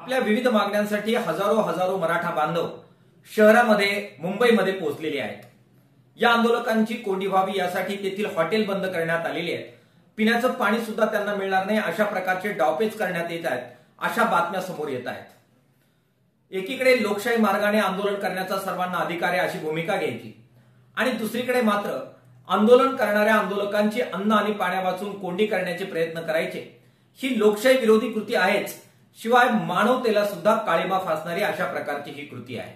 आपल्या विविध मागण्यांसाठी हजारो मराठा बांधव शहरामध्ये मुंबईमध्ये पोहोचलेले आहेत। या आंदोलकांची कोंडी व्हावी यासाठी तेथील हॉटेल बंद करण्यात आलेली आहेत। पिण्याचं पाणी सुद्धा त्यांना मिळणार नाही अशा प्रकारचे डावपेच करण्यात येत आहेत, अशा बातम्या समोर येत आहेत। एकीकडे लोकशाही मार्गाने आंदोलन करण्याचा सर्वांना अधिकार आहे अशी भूमिका घ्यायची आणि दुसरीकडे मात्र आंदोलन करणाऱ्या आंदोलकांची अन्न आणि पाण्या वाचून कोंडी करण्याचे प्रयत्न करायचे ही लोकशाही विरोधी कृती आहेच, शिवाय मानवतेला सुद्धा काळीमा फासणारी अशा प्रकारची ही कृती आहे।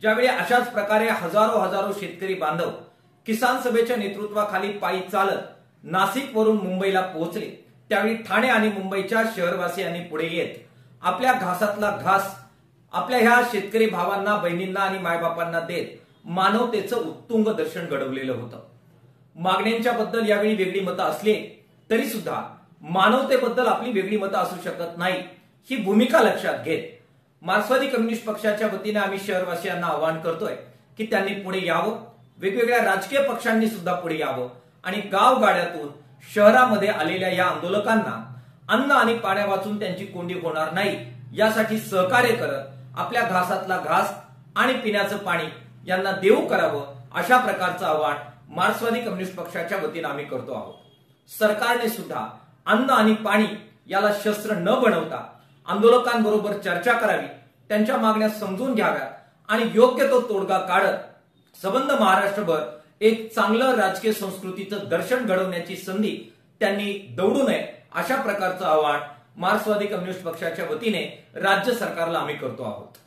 ज्यावेळी अशाच प्रकारे हजारो शेतकरी बांधव किसान सभेच्या नेतृत्वाखाली पायी चालत नाशिक वरून मुंबईला पोहोचले, त्यावेळी ठाणे आणि मुंबईच्या शहरवासियांनी पुढे येत आपल्या घासातला घास आपल्या ह्या शेतकरी भावांना, बहिणींना आणि मायबापांना देत मानवतेचं उत्तुंग दर्शन घडवलेलं होतं। मागण्यांच्या बद्दल यावेळी वेगळी मतं असली तरी सुद्धा मानवतेबद्दल आपली वेगळी मतं असू शकत नाही ही भूमिका लक्षात घेत मार्क्सवादी कम्युनिस्ट पक्षाच्या वतीने आम्ही शहरवासियांना आवाहन करतोय की त्यांनी पुढे यावं, वेगवेगळ्या राजकीय पक्षांनी सुद्धा पुढे यावं आणि गावगाड्यातून शहरामध्ये आलेल्या या आंदोलकांना अन्न आणि पाण्या वाचून त्यांची कोंडी होणार नाही यासाठी सहकार्य करत आपल्या घासातला घास आणि पिण्याचं पाणी यांना देऊ करावं, अशा प्रकारचं आवाहन मार्क्सवादी कम्युनिस्ट पक्षाच्या वतीने आम्ही करतो आहोत। सरकारने सुद्धा अन्न आणि पाणी याला शस्त्र न बनवता आंदोलकांबरोबर चर्चा करावी, त्यांच्या मागण्या समजून घ्याव्यात आणि योग्य तो तोडगा काढत संबंध महाराष्ट्रभर एक चांगलं राजकीय संस्कृतीचं दर्शन घडवण्याची संधी त्यांनी दवडू नये, अशा प्रकारचं आवाहन मार्क्सवादी कम्युनिस्ट पक्षाच्या वतीने राज्य सरकारला आम्ही करतो आहोत।